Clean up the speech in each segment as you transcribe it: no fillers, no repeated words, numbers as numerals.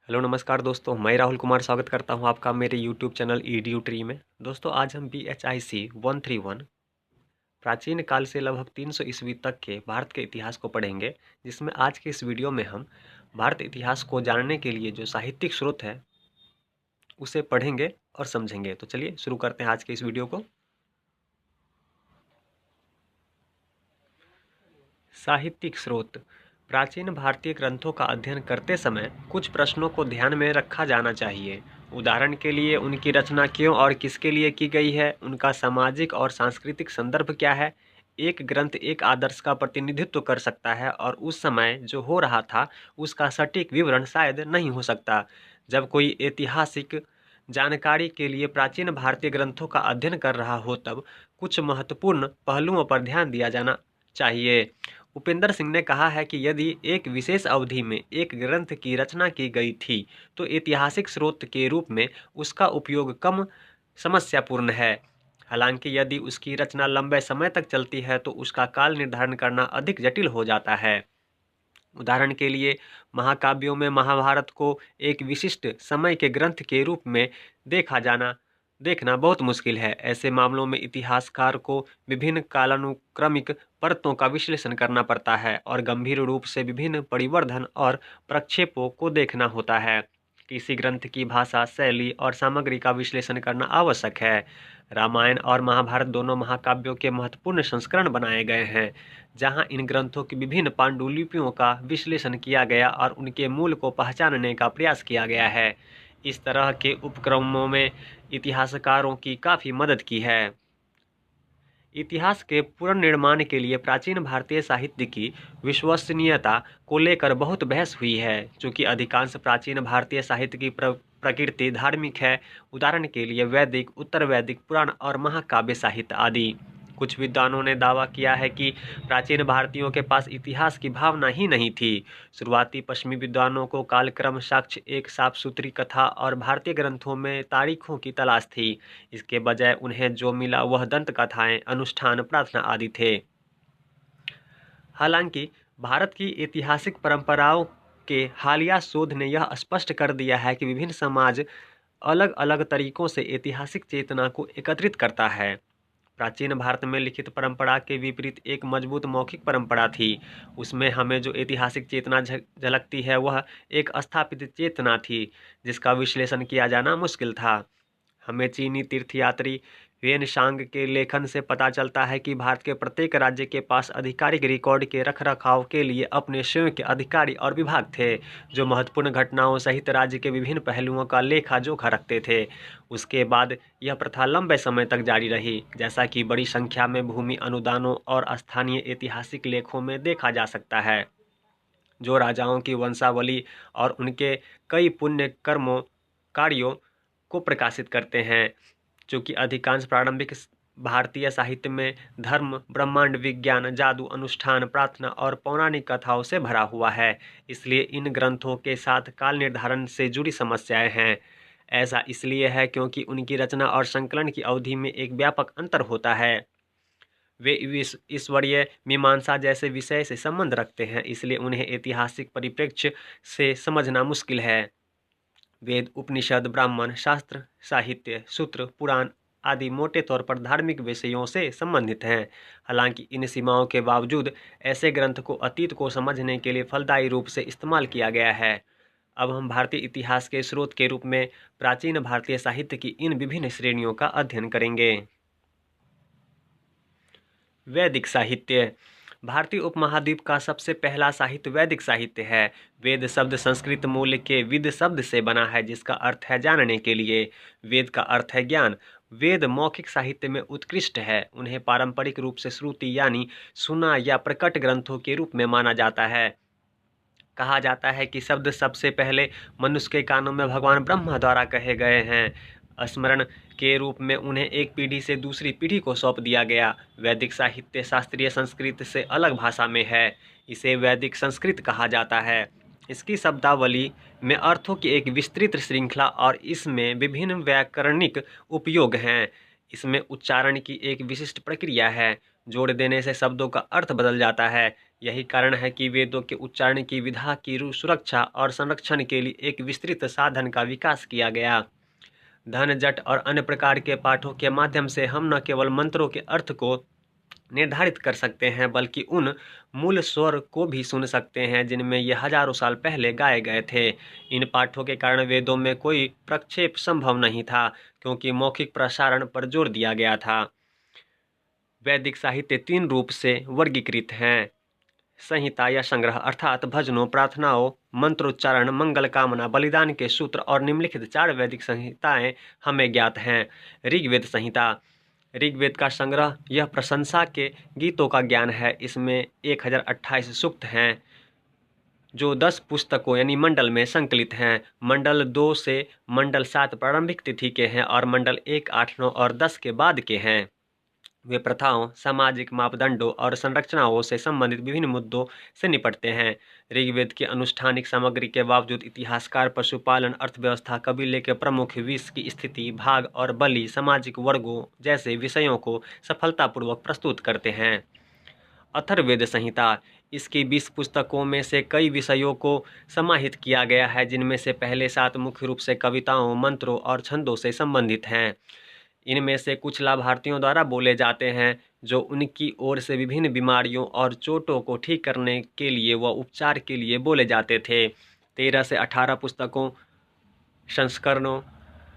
Hello नमस्कार दोस्तों, मैं राहुल कुमार स्वागत करता हूं आपका मेरे यूट्यूब चैनल ईडीयू ट्री में। दोस्तों आज हम BHIC 131 प्राचीन काल से लगभग 300 ईस्वी तक के भारत के इतिहास को पढ़ेंगे, जिसमें आज के इस वीडियो में हम भारत इतिहास को जानने के लिए जो साहित्यिक स्रोत है उसे पढ़ेंगे और समझेंगे। तो चलिए शुरू करते हैं आज के इस वीडियो को। साहित्यिक स्रोत। प्राचीन भारतीय ग्रंथों का अध्ययन करते समय कुछ प्रश्नों को ध्यान में रखा जाना चाहिए। उदाहरण के लिए उनकी रचना क्यों और किसके लिए की गई है, उनका सामाजिक और सांस्कृतिक संदर्भ क्या है। एक ग्रंथ एक आदर्श का प्रतिनिधित्व कर सकता है और उस समय जो हो रहा था उसका सटीक विवरण शायद नहीं हो सकता। जब कोई ऐतिहासिक जानकारी के लिए प्राचीन भारतीय ग्रंथों का अध्ययन कर रहा हो तब कुछ महत्वपूर्ण पहलुओं पर ध्यान दिया जाना चाहिए। उपेंद्र सिंह ने कहा है कि यदि एक विशेष अवधि में एक ग्रंथ की रचना की गई थी तो ऐतिहासिक स्रोत के रूप में उसका उपयोग कम समस्यापूर्ण है। हालांकि यदि उसकी रचना लंबे समय तक चलती है तो उसका काल निर्धारण करना अधिक जटिल हो जाता है। उदाहरण के लिए महाकाव्यों में महाभारत को एक विशिष्ट समय के ग्रंथ के रूप में देखना बहुत मुश्किल है। ऐसे मामलों में इतिहासकार को विभिन्न कालानुक्रमिक परतों का विश्लेषण करना पड़ता है और गंभीर रूप से विभिन्न परिवर्धन और प्रक्षेपों को देखना होता है। किसी ग्रंथ की भाषा, शैली और सामग्री का विश्लेषण करना आवश्यक है। रामायण और महाभारत दोनों महाकाव्यों के महत्वपूर्ण संस्करण बनाए गए हैं, जहां इन ग्रंथों की विभिन्न पांडुलिपियों का विश्लेषण किया गया और उनके मूल को पहचानने का प्रयास किया गया है। इस तरह के उपक्रमों में इतिहासकारों की काफ़ी मदद की है। इतिहास के पुनर्निर्माण के लिए प्राचीन भारतीय साहित्य की विश्वसनीयता को लेकर बहुत बहस हुई है। चूँकि अधिकांश प्राचीन भारतीय साहित्य की प्रकृति धार्मिक है, उदाहरण के लिए वैदिक, उत्तर वैदिक, पुराण और महाकाव्य साहित्य आदि। कुछ विद्वानों ने दावा किया है कि प्राचीन भारतीयों के पास इतिहास की भावना ही नहीं थी। शुरुआती पश्चिमी विद्वानों को कालक्रम, साक्ष्य, एक साफ सुथरी कथा और भारतीय ग्रंथों में तारीखों की तलाश थी। इसके बजाय उन्हें जो मिला वह दंत कथाएं, अनुष्ठान, प्रार्थना आदि थे। हालांकि भारत की ऐतिहासिक परंपराओं के हालिया शोध ने यह स्पष्ट कर दिया है कि विभिन्न समाज अलग अलग तरीकों से ऐतिहासिक चेतना को एकत्रित करता है। प्राचीन भारत में लिखित परंपरा के विपरीत एक मजबूत मौखिक परंपरा थी। उसमें हमें जो ऐतिहासिक चेतना झलकती है वह एक स्थापित चेतना थी जिसका विश्लेषण किया जाना मुश्किल था। हमें चीनी तीर्थयात्री वेनशांग के लेखन से पता चलता है कि भारत के प्रत्येक राज्य के पास आधिकारिक रिकॉर्ड के रखरखाव के लिए अपने स्वयं के अधिकारी और विभाग थे, जो महत्वपूर्ण घटनाओं सहित राज्य के विभिन्न पहलुओं का लेखा जोखा रखते थे। उसके बाद यह प्रथा लंबे समय तक जारी रही, जैसा कि बड़ी संख्या में भूमि अनुदानों और स्थानीय ऐतिहासिक लेखों में देखा जा सकता है, जो राजाओं की वंशावली और उनके कई पुण्य कार्यों को प्रकाशित करते हैं। चूँकि अधिकांश प्रारंभिक भारतीय साहित्य में धर्म, ब्रह्मांड विज्ञान, जादू, अनुष्ठान, प्रार्थना और पौराणिक कथाओं से भरा हुआ है, इसलिए इन ग्रंथों के साथ काल निर्धारण से जुड़ी समस्याएं हैं। ऐसा इसलिए है क्योंकि उनकी रचना और संकलन की अवधि में एक व्यापक अंतर होता है। वे ईश्वरीय मीमांसा जैसे विषय से संबंध रखते हैं, इसलिए उन्हें ऐतिहासिक परिप्रेक्ष्य से समझना मुश्किल है। वेद, उपनिषद, ब्राह्मण शास्त्र, साहित्य, सूत्र, पुराण आदि मोटे तौर पर धार्मिक विषयों से संबंधित हैं। हालांकि इन सीमाओं के बावजूद ऐसे ग्रंथ को अतीत को समझने के लिए फलदायी रूप से इस्तेमाल किया गया है। अब हम भारतीय इतिहास के स्रोत के रूप में प्राचीन भारतीय साहित्य की इन विभिन्न श्रेणियों का अध्ययन करेंगे। वैदिक साहित्य। भारतीय उपमहाद्वीप का सबसे पहला साहित्य वैदिक साहित्य है। वेद शब्द संस्कृत मूल के विद शब्द से बना है, जिसका अर्थ है जानने के लिए। वेद का अर्थ है ज्ञान। वेद मौखिक साहित्य में उत्कृष्ट है। उन्हें पारंपरिक रूप से श्रुति यानी सुना या प्रकट ग्रंथों के रूप में माना जाता है। कहा जाता है कि शब्द सबसे पहले मनुष्य के कानों में भगवान ब्रह्मा द्वारा कहे गए हैं। स्मरण के रूप में उन्हें एक पीढ़ी से दूसरी पीढ़ी को सौंप दिया गया। वैदिक साहित्य शास्त्रीय संस्कृत से अलग भाषा में है। इसे वैदिक संस्कृत कहा जाता है। इसकी शब्दावली में अर्थों की एक विस्तृत श्रृंखला और इसमें विभिन्न व्याकरणिक उपयोग हैं। इसमें उच्चारण की एक विशिष्ट प्रक्रिया है। जोड़ देने से शब्दों का अर्थ बदल जाता है। यही कारण है कि वेदों के उच्चारण की विधा की सुरक्षा और संरक्षण के लिए एक विस्तृत साधन का विकास किया गया। धन, जट और अन्य प्रकार के पाठों के माध्यम से हम न केवल मंत्रों के अर्थ को निर्धारित कर सकते हैं, बल्कि उन मूल स्वर को भी सुन सकते हैं जिनमें ये हजारों साल पहले गाए गए थे। इन पाठों के कारण वेदों में कोई प्रक्षेप संभव नहीं था, क्योंकि मौखिक प्रसारण पर जोर दिया गया था। वैदिक साहित्य 3 रूप से वर्गीकृत हैं: संहिता या संग्रह अर्थात भजनों, प्रार्थनाओं, मंत्रोच्चारण, मंगल कामना, बलिदान के सूत्र और निम्नलिखित 4 वैदिक संहिताएं हमें ज्ञात हैं। ऋग्वेद संहिता। ऋग्वेद का संग्रह यह प्रशंसा के गीतों का ज्ञान है। इसमें 1028 सूक्त हैं जो 10 पुस्तकों यानी मंडल में संकलित हैं। मंडल 2 से मंडल 7 प्रारंभिक तिथि के हैं और मंडल 1, 8, 9 और 10 के बाद के हैं। वे प्रथाओं, सामाजिक मापदंडों और संरचनाओं से संबंधित विभिन्न मुद्दों से निपटते हैं। ऋग्वेद की अनुष्ठानिक सामग्री के बावजूद इतिहासकार पशुपालन, अर्थव्यवस्था, कबीले के प्रमुख, विष की स्थिति, भाग और बलि, सामाजिक वर्गों जैसे विषयों को सफलतापूर्वक प्रस्तुत करते हैं। अथर्ववेद संहिता। इसकी 20 पुस्तकों में से कई विषयों को समाहित किया गया है, जिनमें से पहले 7 मुख्य रूप से कविताओं, मंत्रों और छंदों से संबंधित हैं। इनमें से कुछ लाभार्थियों द्वारा बोले जाते हैं, जो उनकी ओर से विभिन्न बीमारियों और चोटों को ठीक करने के लिए व उपचार के लिए बोले जाते थे। 13 से 18 पुस्तकों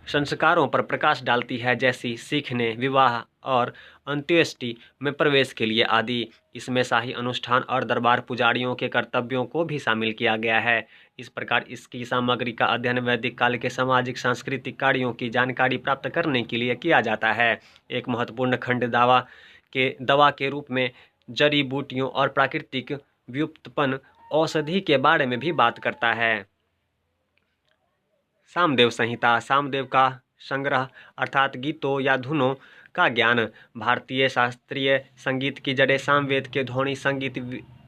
संस्कारों पर प्रकाश डालती है, जैसी सीखने, विवाह और अंत्येष्टि में प्रवेश के लिए आदि। इसमें शाही अनुष्ठान और दरबार पुजारियों के कर्तव्यों को भी शामिल किया गया है। इस प्रकार इसकी सामग्री का अध्ययन वैदिक काल के सामाजिक सांस्कृतिक कार्यों की जानकारी प्राप्त करने के लिए किया जाता है। एक महत्वपूर्ण खंड दवा के रूप में जड़ी बूटियों और प्राकृतिक व्युत्पन्न औषधि के बारे में भी बात करता है। सामदेव संहिता। सामदेव का संग्रह अर्थात गीतों या धुनों का ज्ञान। भारतीय शास्त्रीय संगीत की जड़ें सामवेद के ध्वनि संगीत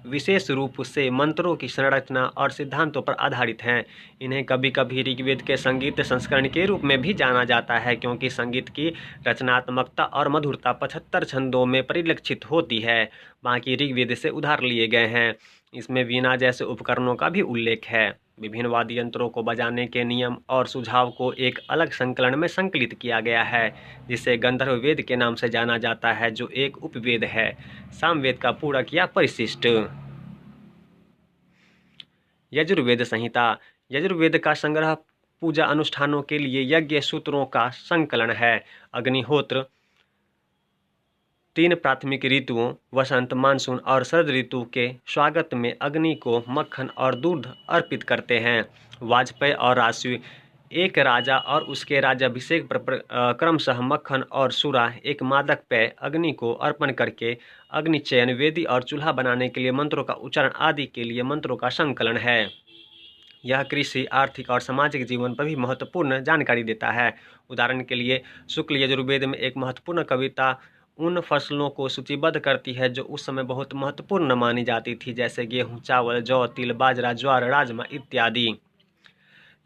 विशेष रूप से मंत्रों की संरचना और सिद्धांतों पर आधारित हैं। इन्हें कभी कभी ऋग्वेद के संगीत संस्करण के रूप में भी जाना जाता है, क्योंकि संगीत की रचनात्मकता और मधुरता 75 छंदों में परिलक्षित होती है, बाकी ऋग्वेद से उधार लिए गए हैं। इसमें वीणा जैसे उपकरणों का भी उल्लेख है। विभिन्न वाद्य यंत्रों को बजाने के नियम और सुझाव को एक अलग संकलन में संकलित किया गया है, जिसे गंधर्व वेद के नाम से जाना जाता है, जो एक उपवेद है, सामवेद का पूरक या परिशिष्ट। यजुर्वेद संहिता। यजुर्वेद का संग्रह पूजा अनुष्ठानों के लिए यज्ञ सूत्रों का संकलन है। अग्निहोत्र 3 प्राथमिक ऋतुओं वसंत, मानसून और शरद ऋतु के स्वागत में अग्नि को मक्खन और दूध अर्पित करते हैं। वाजपेय और राशि। एक राजा और उसके राज्याभिषेक पर क्रमशः मक्खन और सुरा, एक मादक पेय, अग्नि को अर्पण करके अग्निचयन, वेदी और चूल्हा बनाने के लिए मंत्रों का उच्चारण आदि के लिए मंत्रों का संकलन है। यह कृषि, आर्थिक और सामाजिक जीवन पर भी महत्वपूर्ण जानकारी देता है। उदाहरण के लिए शुक्ल यजुर्वेद में एक महत्वपूर्ण कविता उन फसलों को सूचीबद्ध करती है जो उस समय बहुत महत्वपूर्ण मानी जाती थी, जैसे गेहूं, चावल, जौ, तिल, बाजरा, ज्वार, राजमा इत्यादि।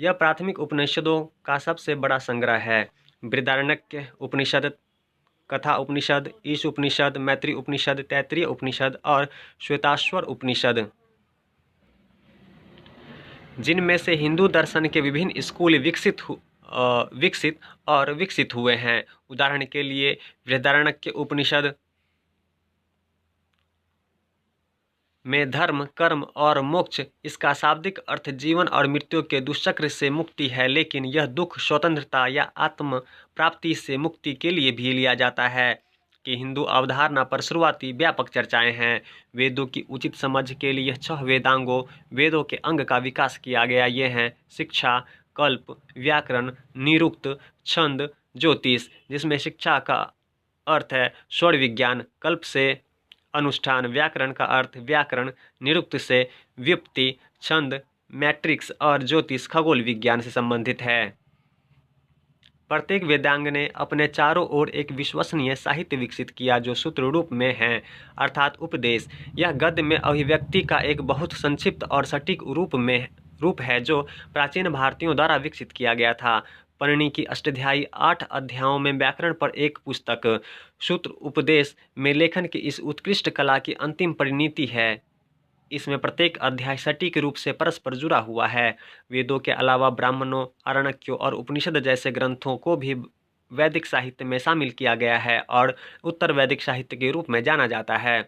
यह प्राथमिक उपनिषदों का सबसे बड़ा संग्रह है। बृहदारण्यक उपनिषद, कथा उपनिषद, ईश उपनिषद, मैत्री उपनिषद, तैत्तिरीय उपनिषद और श्वेताश्वर उपनिषद, जिनमें से हिंदू दर्शन के विभिन्न स्कूल विकसित हुए हैं। उदाहरण के लिए बृहदारण्यक उपनिषद में धर्म, कर्म और मोक्ष, इसका शाब्दिक अर्थ जीवन और मृत्यु के दुष्चक्र से मुक्ति है, लेकिन यह दुख, स्वतंत्रता या आत्म प्राप्ति से मुक्ति के लिए भी लिया जाता है कि हिंदू अवधारणा पर शुरुआती व्यापक चर्चाएं हैं। वेदों की उचित समझ के लिए 6 वेदांगों, वेदों के अंग का विकास किया गया। ये हैं शिक्षा, कल्प, व्याकरण, निरुक्त, छंद, ज्योतिष, जिसमें शिक्षा का अर्थ है स्वर विज्ञान, कल्प से अनुष्ठान, व्याकरण का अर्थ व्याकरण, निरुक्त से व्युत्पत्ति, छंद मैट्रिक्स और ज्योतिष खगोल विज्ञान से संबंधित है। प्रत्येक वेदांग ने अपने चारों ओर एक विश्वसनीय साहित्य विकसित किया जो सूत्र रूप में है, अर्थात उपदेश। यह गद्य में अभिव्यक्ति का एक बहुत संक्षिप्त और सटीक रूप है जो प्राचीन भारतीयों द्वारा विकसित किया गया था। पणिनि की अष्टाध्यायी 8 अध्यायों में व्याकरण पर एक पुस्तक, सूत्र उपदेश में लेखन की इस उत्कृष्ट कला की अंतिम परिणति है। इसमें प्रत्येक अध्याय सटीक रूप से परस्पर जुड़ा हुआ है। वेदों के अलावा ब्राह्मणों, आरण्यकों और उपनिषद जैसे ग्रंथों को भी वैदिक साहित्य में शामिल किया गया है और उत्तर वैदिक साहित्य के रूप में जाना जाता है।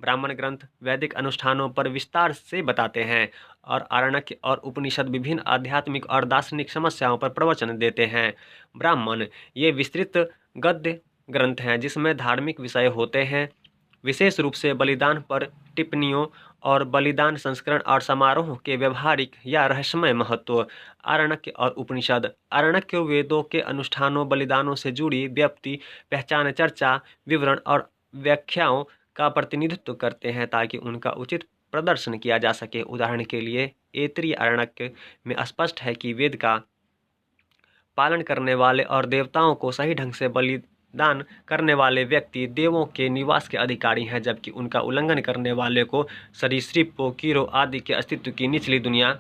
ब्राह्मण ग्रंथ वैदिक अनुष्ठानों पर विस्तार से बताते हैं और आरण्यक और उपनिषद विभिन्न आध्यात्मिक और दार्शनिक समस्याओं पर प्रवचन देते हैं। ब्राह्मण ये विस्तृत गद्य ग्रंथ हैं जिसमें धार्मिक विषय होते हैं, विशेष रूप से बलिदान पर टिप्पणियों और बलिदान संस्करण और समारोह के व्यवहारिक या रहस्यमय महत्व। आरण्यक और उपनिषद। आरण्यक वेदों के अनुष्ठानों, बलिदानों से जुड़ी व्याप्ति, पहचान, चर्चा, विवरण और व्याख्याओं का प्रतिनिधित्व करते हैं ताकि उनका उचित प्रदर्शन किया जा सके। उदाहरण के लिए ऐतरेय आरण्यक में स्पष्ट है कि वेद का पालन करने वाले और देवताओं को सही ढंग से बलिदान करने वाले व्यक्ति देवों के निवास के अधिकारी हैं, जबकि उनका उल्लंघन करने वाले को सरीसृपों, कीड़ों आदि के अस्तित्व की निचली दुनिया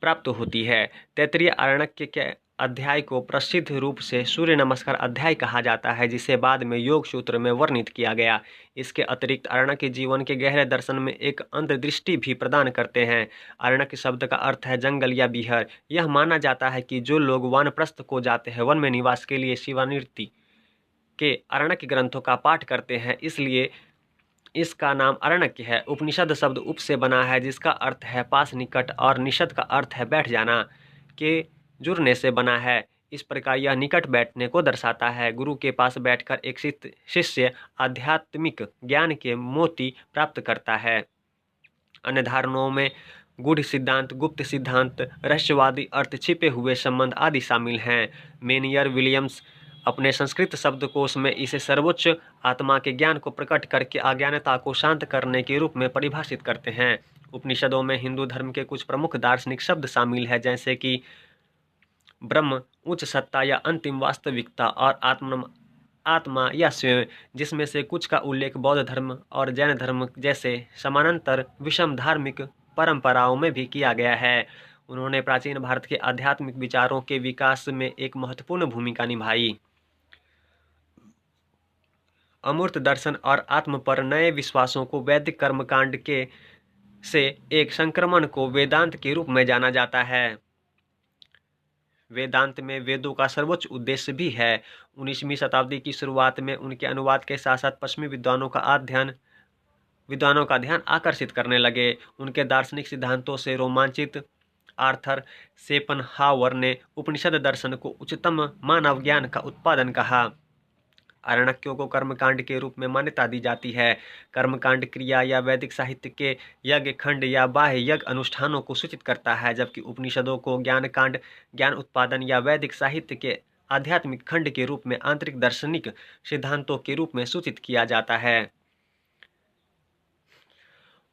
प्राप्त होती है। तैत्तिरीय आरण्यक के अध्याय को प्रसिद्ध रूप से सूर्य नमस्कार अध्याय कहा जाता है, जिसे बाद में योग सूत्र में वर्णित किया गया। इसके अतिरिक्त आरण्यक के जीवन के गहरे दर्शन में एक अंतर्दृष्टि भी प्रदान करते हैं। आरण्यक शब्द का अर्थ है जंगल या बिहार। यह माना जाता है कि जो लोग वानप्रस्थ को जाते हैं, वन में निवास के लिए शिवानृति के आरण्यक ग्रंथों का पाठ करते हैं, इसलिए इसका नाम आरण्यक है। उपनिषद शब्द उप से बना है जिसका अर्थ है पास, निकट, और निषद का अर्थ है बैठ जाना के जुड़ने से बना है। इस प्रकार यह निकट बैठने को दर्शाता है। गुरु के पास बैठकर एक शिष्य आध्यात्मिक ज्ञान के मोती प्राप्त करता है। अन्य धारणाओं में गूढ़ सिद्धांत, गुप्त सिद्धांत, रहस्यवादी अर्थ, छिपे हुए संबंध आदि शामिल हैं। मेनियर विलियम्स अपने संस्कृत शब्दकोश में इसे सर्वोच्च आत्मा के ज्ञान को प्रकट करके अज्ञानता को शांत करने के रूप में परिभाषित करते हैं। उपनिषदों में हिंदू धर्म के कुछ प्रमुख दार्शनिक शब्द शामिल हैं, जैसे कि ब्रह्म, उच्च सत्ता या अंतिम वास्तविकता, और आत्मा या स्वयं, जिसमें से कुछ का उल्लेख बौद्ध धर्म और जैन धर्म जैसे समानांतर विषम धार्मिक परंपराओं में भी किया गया है। उन्होंने प्राचीन भारत के आध्यात्मिक विचारों के विकास में एक महत्वपूर्ण भूमिका निभाई। अमूर्त दर्शन और आत्म पर नए विश्वासों को वैदिक कर्मकांड के से एक संक्रमण को वेदांत के रूप में जाना जाता है। वेदांत में वेदों का सर्वोच्च उद्देश्य भी है। 19वीं शताब्दी की शुरुआत में उनके अनुवाद के साथ साथ पश्चिमी विद्वानों का ध्यान आकर्षित करने लगे। उनके दार्शनिक सिद्धांतों से रोमांचित आर्थर शेपनहावर ने उपनिषद दर्शन को उच्चतम मानव ज्ञान का उत्पादन कहा। आरण्यकों को कर्मकांड के रूप में मान्यता दी जाती है। कर्मकांड क्रिया या वैदिक साहित्य के यज्ञ खंड या बाह्य यज्ञ अनुष्ठानों को सूचित करता है, जबकि उपनिषदों को ज्ञान कांड, ज्ञान उत्पादन या वैदिक साहित्य के आध्यात्मिक खंड के रूप में आंतरिक दार्शनिक सिद्धांतों के रूप में सूचित किया जाता है।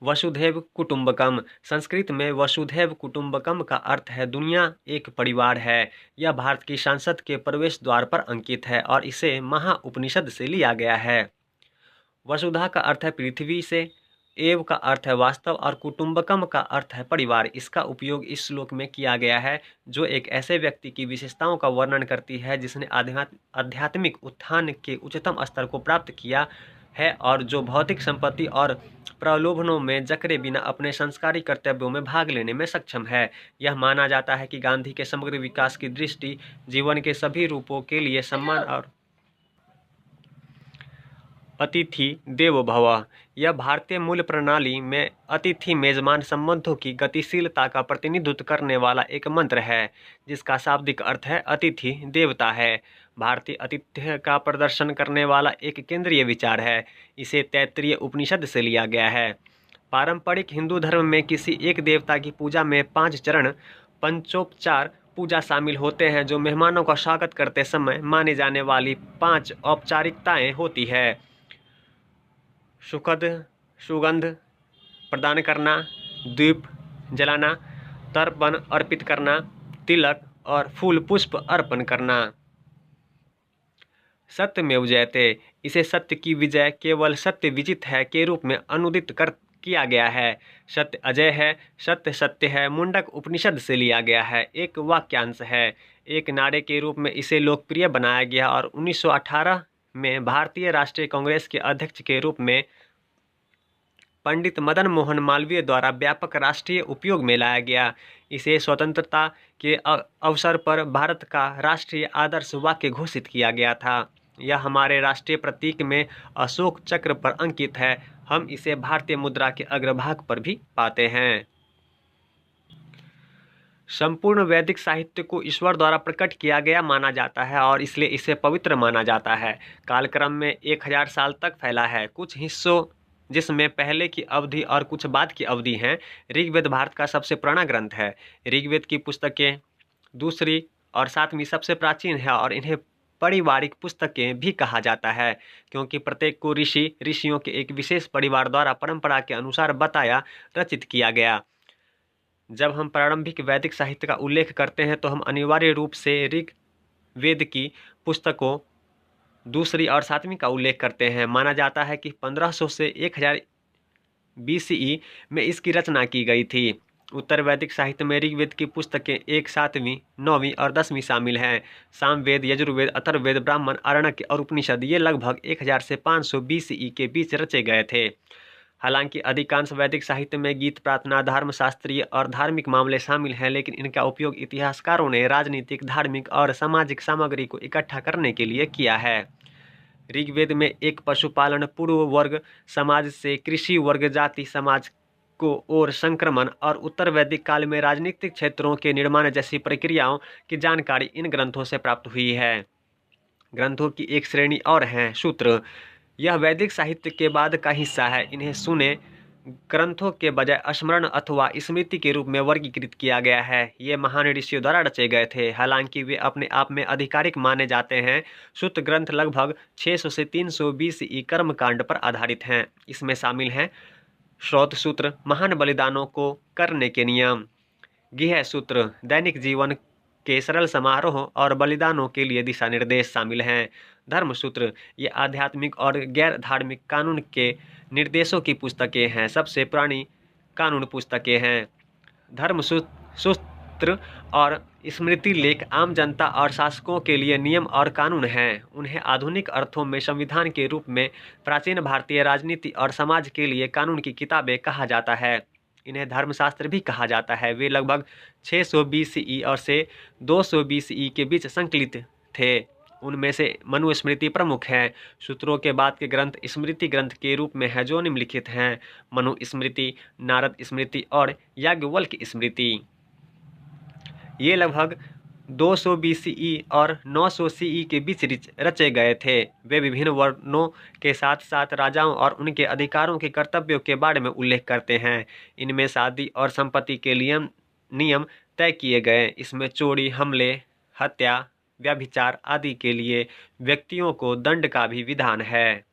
वसुधैव कुटुंबकम। संस्कृत में वसुधैव कुटुंबकम का अर्थ है दुनिया एक परिवार है। यह भारत की संसद के प्रवेश द्वार पर अंकित है और इसे महाउपनिषद से लिया गया है। वसुधा का अर्थ है पृथ्वी से, एव का अर्थ है वास्तव, और कुटुंबकम का अर्थ है परिवार। इसका उपयोग इस श्लोक में किया गया है जो एक ऐसे व्यक्ति की विशेषताओं का वर्णन करती है जिसने आध्यात्मिक उत्थान के उच्चतम स्तर को प्राप्त किया है और जो भौतिक संपत्ति और प्रलोभनों में जकड़े बिना अपने संस्कारी कर्तव्यों में भाग लेने में सक्षम है। यह माना जाता है कि गांधी के समग्र विकास की दृष्टि जीवन के सभी रूपों के लिए सम्मान और अतिथि देवो भव। यह भारतीय मूल प्रणाली में अतिथि मेजबान संबंधों की गतिशीलता का प्रतिनिधित्व करने वाला एक मंत्र है, जिसका शाब्दिक अर्थ है अतिथि देवता है। भारतीय आतिथ्य का प्रदर्शन करने वाला एक केंद्रीय विचार है। इसे तैत्तिरीय उपनिषद से लिया गया है। पारंपरिक हिंदू धर्म में किसी एक देवता की पूजा में 5 चरण पंचोपचार पूजा शामिल होते हैं, जो मेहमानों का स्वागत करते समय माने जाने वाली 5 औपचारिकताएं होती है। सुगंध प्रदान करना, दीप जलाना, तर्पण अर्पित करना, तिलक और फूल पुष्प अर्पण करना। सत्यमेव जयते। इसे सत्य की विजय केवल सत्य विजित है के रूप में अनुदित किया गया है। सत्य अजय है, सत्य सत्य है मुंडक उपनिषद से लिया गया है। एक वाक्यांश है। एक नारे के रूप में इसे लोकप्रिय बनाया गया और 1918 में भारतीय राष्ट्रीय कांग्रेस के अध्यक्ष के रूप में पंडित मदन मोहन मालवीय द्वारा व्यापक राष्ट्रीय उपयोग में लाया गया। इसे स्वतंत्रता के अवसर पर भारत का राष्ट्रीय आदर्श वाक्य घोषित किया गया था। यह हमारे राष्ट्रीय प्रतीक में अशोक चक्र पर अंकित है। हम इसे भारतीय मुद्रा के अग्रभाग पर भी पाते हैं। संपूर्ण वैदिक साहित्य को ईश्वर द्वारा प्रकट किया गया माना जाता है और इसलिए इसे पवित्र माना जाता है। कालक्रम में 1000 साल तक फैला है। कुछ हिस्सों जिसमें पहले की अवधि और कुछ बाद की अवधि हैं। ऋग्वेद भारत का सबसे पुराना ग्रंथ है। ऋग्वेद की पुस्तकें दूसरी और सातवीं सबसे प्राचीन है और इन्हें पारिवारिक पुस्तकें भी कहा जाता है, क्योंकि प्रत्येक को ऋषियों के एक विशेष परिवार द्वारा परंपरा के अनुसार बताया रचित किया गया। जब हम प्रारंभिक वैदिक साहित्य का उल्लेख करते हैं तो हम अनिवार्य रूप से ऋग्वेद की पुस्तकों दूसरी और सातवीं का उल्लेख करते हैं। माना जाता है कि 1500 से 1000 BCE में इसकी रचना की गई थी। उत्तर वैदिक साहित्य में ऋग्वेद की पुस्तकें 1 7वीं 9वीं और 10वीं शामिल हैं। सामवेद, यजुर्वेद, अथर्ववेद, ब्राह्मण, आरण्यक और उपनिषद ये लगभग 1000 से 500 BCE के बीच रचे गए थे। हालांकि अधिकांश वैदिक साहित्य में गीत, प्रार्थना, धर्मशास्त्रीय और धार्मिक मामले शामिल हैं, लेकिन इनका उपयोग इतिहासकारों ने राजनीतिक, धार्मिक और सामाजिक सामग्री को इकट्ठा करने के लिए किया है। ऋग्वेद में एक पशुपालन पूर्व वर्ग समाज से कृषि वर्ग जाति समाज को और संक्रमण और उत्तर वैदिक काल में राजनीतिक क्षेत्रों के निर्माण जैसी प्रक्रियाओं की जानकारी इन ग्रंथों से प्राप्त हुई है। ग्रंथों की एक श्रेणी और है सूत्र। यह वैदिक साहित्य के बाद का हिस्सा है। इन्हें सुने ग्रंथों के बजाय स्मरण अथवा स्मृति के रूप में वर्गीकृत किया गया है। ये महान ऋषियों द्वारा रचे गए थे, हालांकि वे अपने आप में आधिकारिक माने जाते हैं। सूत्र ग्रंथ लगभग 600 से 300 BCE कर्मकांड पर आधारित हैं। इसमें शामिल हैं श्रौत सूत्र, महान बलिदानों को करने के नियम, गेह सूत्र, दैनिक जीवन के सरल समारोह और बलिदानों के लिए दिशा निर्देश शामिल हैं। धर्म सूत्र, ये आध्यात्मिक और गैर धार्मिक कानून के निर्देशों की पुस्तकें हैं। सबसे पुरानी कानून पुस्तकें हैं। धर्म सूत्र और स्मृति लेख आम जनता और शासकों के लिए नियम और कानून हैं। उन्हें आधुनिक अर्थों में संविधान के रूप में प्राचीन भारतीय राजनीति और समाज के लिए कानून की किताबें कहा जाता है। इन्हें धर्मशास्त्र भी कहा जाता है। वे लगभग 600 BCE और से 200 BCE के बीच संकलित थे। उनमें से मनुस्मृति प्रमुख है। सूत्रों के बाद के ग्रंथ स्मृति ग्रंथ के रूप में है, जो निम्नलिखित हैं: मनुस्मृति, नारद स्मृति और याज्ञवल्क्य स्मृति। ये लगभग 200 BCE और 900 CE के बीच रचे गए थे। वे विभिन्न वर्णों के साथ साथ राजाओं और उनके अधिकारों के कर्तव्यों के बारे में उल्लेख करते हैं। इनमें शादी और संपत्ति के लिए नियम तय किए गए। इसमें चोरी, हमले, हत्या, व्यभिचार आदि के लिए व्यक्तियों को दंड का भी विधान है।